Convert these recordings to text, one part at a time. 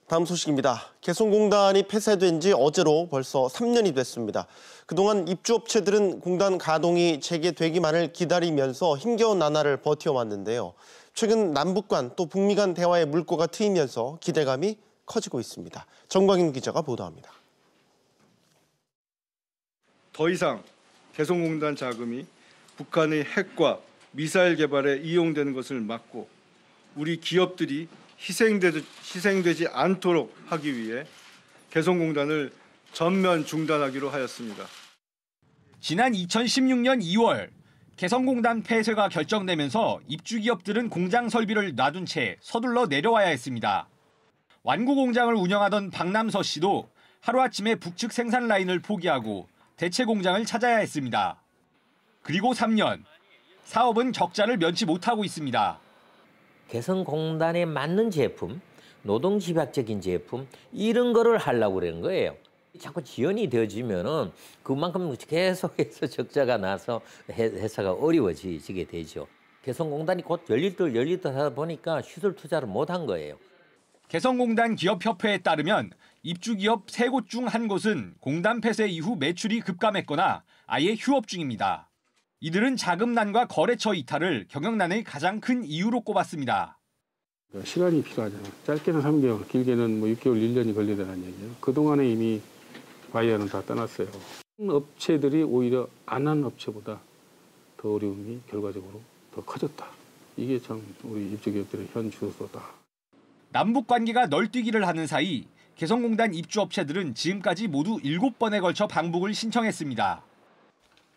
다음 소식입니다. 개성공단이 폐쇄된 지 어제로 벌써 3년이 됐습니다. 그동안 입주업체들은 공단 가동이 재개되기만을 기다리면서 힘겨운 나날을 버텨왔는데요. 최근 남북 간 또 북미 간 대화의 물꼬가 트이면서 기대감이 커지고 있습니다. 정광인 기자가 보도합니다. 더 이상 개성공단 자금이 북한의 핵과 미사일 개발에 이용되는 것을 막고 우리 기업들이 희생되지 않도록 하기 위해 개성공단을 전면 중단하기로 하였습니다. 지난 2016년 2월 개성공단 폐쇄가 결정되면서 입주기업들은 공장 설비를 놔둔 채 서둘러 내려와야 했습니다. 완구 공장을 운영하던 박남서 씨도 하루아침에 북측 생산 라인을 포기하고 대체 공장을 찾아야 했습니다. 그리고 3년, 사업은 적자를 면치 못하고 있습니다. 개성공단에 맞는 제품, 노동집약적인 제품 이런 거를 하려고 그러는 거예요. 자꾸 지연이 되어지면은 그만큼 계속해서 적자가 나서 회사가 어려워지게 되죠. 개성공단이 곧 열릴 듯 하다 보니까 시설 투자를 못한 거예요. 개성공단 기업협회에 따르면 입주기업 3곳 중 1곳은 공단 폐쇄 이후 매출이 급감했거나 아예 휴업 중입니다. 이들은 자금난과 거래처 이탈을 경영난의 가장 큰 이유로 꼽았습니다. 시간이 필요하잖아요. 짧게는 3개월, 길게는 6개월, 1년이 걸리다는 얘기예요. 그동안에 이미 바이어는 다 떠났어요. 업체들이 오히려 안 한 업체보다 더 어려움이 결과적으로 더 커졌다. 이게 참 우리 입주기업들의 현 주소다. 남북 관계가 널뛰기를 하는 사이 개성공단 입주업체들은 지금까지 모두 7번에 걸쳐 방북을 신청했습니다.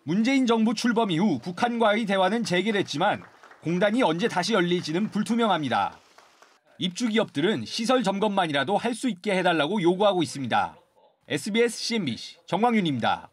문재인 정부 출범 이후 북한과의 대화는 재개됐지만 공단이 언제 다시 열릴지는 불투명합니다. 입주기업들은 시설 점검만이라도 할 수 있게 해달라고 요구하고 있습니다. SBS CNBC 정광윤입니다.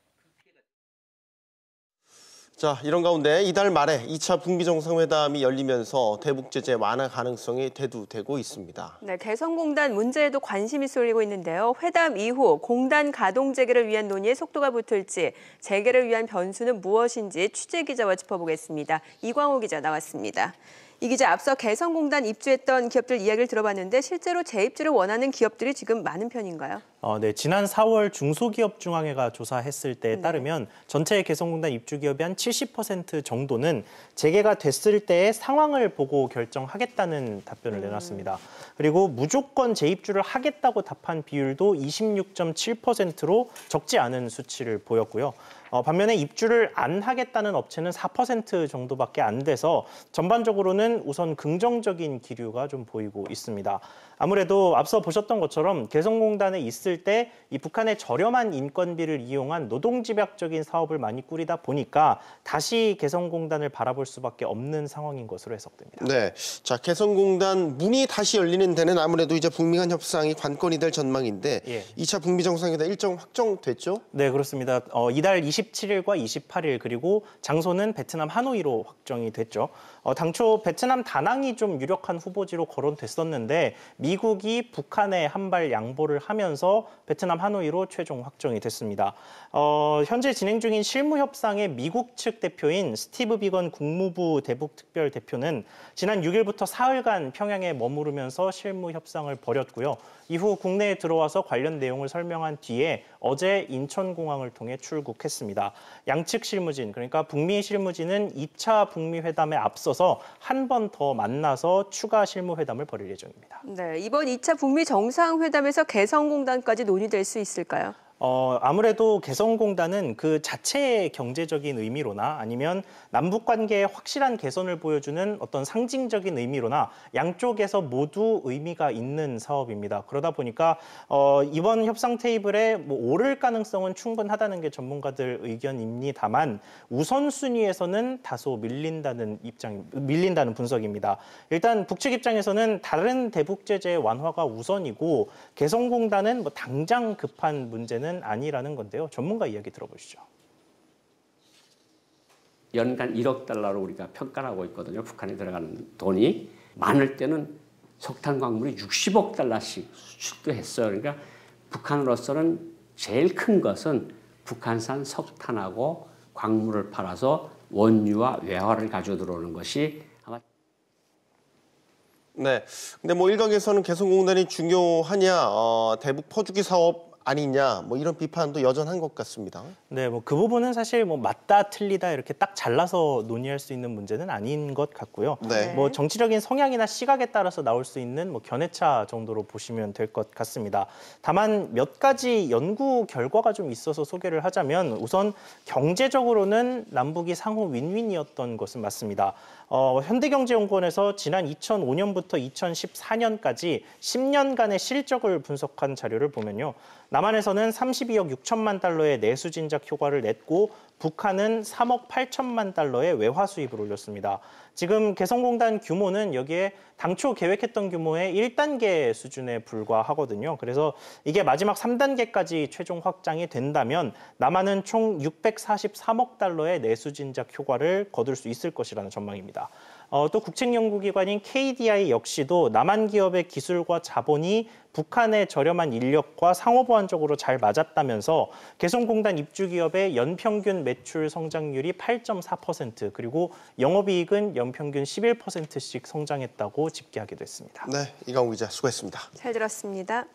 자, 이런 가운데 이달 말에 2차 북미 정상회담이 열리면서 대북 제재 완화 가능성이 대두되고 있습니다. 네, 개성공단 문제에도 관심이 쏠리고 있는데요. 회담 이후 공단 가동 재개를 위한 논의에 속도가 붙을지, 재개를 위한 변수는 무엇인지 취재 기자와 짚어보겠습니다. 이광호 기자 나왔습니다. 이 기자, 앞서 개성공단 입주했던 기업들 이야기를 들어봤는데 실제로 재입주를 원하는 기업들이 지금 많은 편인가요? 네, 지난 4월 중소기업중앙회가 조사했을 때에 따르면 전체 개성공단 입주기업의 한 70% 정도는 재개가 됐을 때의 상황을 보고 결정하겠다는 답변을 내놨습니다. 그리고 무조건 재입주를 하겠다고 답한 비율도 26.7%로 적지 않은 수치를 보였고요. 반면에 입주를 안 하겠다는 업체는 4% 정도밖에 안 돼서 전반적으로는 우선 긍정적인 기류가 좀 보이고 있습니다. 아무래도 앞서 보셨던 것처럼 개성공단에 있을 때 이 북한의 저렴한 인건비를 이용한 노동집약적인 사업을 많이 꾸리다 보니까 다시 개성공단을 바라볼 수밖에 없는 상황인 것으로 해석됩니다. 네, 자, 개성공단 문이 다시 열리는 데는 아무래도 이제 북미 간 협상이 관건이 될 전망인데 2차 북미 정상회담 일정 확정됐죠? 네, 그렇습니다. 이달 27일과 28일 그리고 장소는 베트남 하노이로 확정이 됐죠. 당초 베트남 다낭이 좀 유력한 후보지로 거론됐었는데 미국이 북한에 한 발 양보를 하면서 베트남 하노이로 최종 확정이 됐습니다. 현재 진행 중인 실무 협상의 미국 측 대표인 스티브 비건 국무부 대북 특별 대표는 지난 6일부터 사흘간 평양에 머무르면서 실무 협상을 벌였고요. 이후 국내에 들어와서 관련 내용을 설명한 뒤에 어제 인천공항을 통해 출국했습니다. 양측 실무진, 그러니까 북미 실무진은 2차 북미 회담에 앞서서 한 번 더 만나서 추가 실무 회담을 벌일 예정입니다. 네, 이번 2차 북미 정상회담에서 개성공단까지 논의될 수 있을까요? 아무래도 개성공단은 그 자체의 경제적인 의미로나 아니면 남북 관계의 확실한 개선을 보여주는 어떤 상징적인 의미로나 양쪽에서 모두 의미가 있는 사업입니다. 그러다 보니까 이번 협상 테이블에 오를 가능성은 충분하다는 게 전문가들 의견입니다만 우선순위에서는 다소 밀린다는 분석입니다. 일단 북측 입장에서는 다른 대북 제재 완화가 우선이고 개성공단은 당장 급한 문제는 아니라는 건데요. 전문가 이야기 들어보시죠. 연간 1억 달러로 우리가 평가하고 있거든요. 북한에 들어가는 돈이 많을 때는 석탄 광물이 60억 달러씩 수출도 했어요. 그러니까 북한으로서는 제일 큰 것은 북한산 석탄하고 광물을 팔아서 원유와 외화를 가지고 들어오는 것이 아마 네. 근데 뭐 일각에서는 개성공단이 중요하냐, 대북 퍼주기 사업 아니냐, 뭐 이런 비판도 여전한 것 같습니다. 네, 뭐 그 부분은 사실 뭐 맞다 틀리다 이렇게 딱 잘라서 논의할 수 있는 문제는 아닌 것 같고요. 네. 뭐 정치적인 성향이나 시각에 따라서 나올 수 있는 뭐 견해차 정도로 보시면 될 것 같습니다. 다만 몇 가지 연구 결과가 좀 있어서 소개를 하자면 우선 경제적으로는 남북이 상호 윈윈이었던 것은 맞습니다. 현대경제연구원에서 지난 2005년부터 2014년까지 10년간의 실적을 분석한 자료를 보면요. 남한에서는 32억 6천만 달러의 내수 진작 효과를 냈고 북한은 3억 8천만 달러의 외화 수입을 올렸습니다. 지금 개성공단 규모는 여기에 당초 계획했던 규모의 1단계 수준에 불과하거든요. 그래서 이게 마지막 3단계까지 최종 확장이 된다면 남한은 총 643억 달러의 내수 진작 효과를 거둘 수 있을 것이라는 전망입니다. 또 국책연구기관인 KDI 역시도 남한 기업의 기술과 자본이 북한의 저렴한 인력과 상호보완적으로 잘 맞았다면서 개성공단 입주 기업의 연평균 매출 성장률이 8.4% 그리고 영업이익은 연평균 11%씩 성장했다고 집계하기도 했습니다. 네, 이강우 기자 수고했습니다. 잘 들었습니다.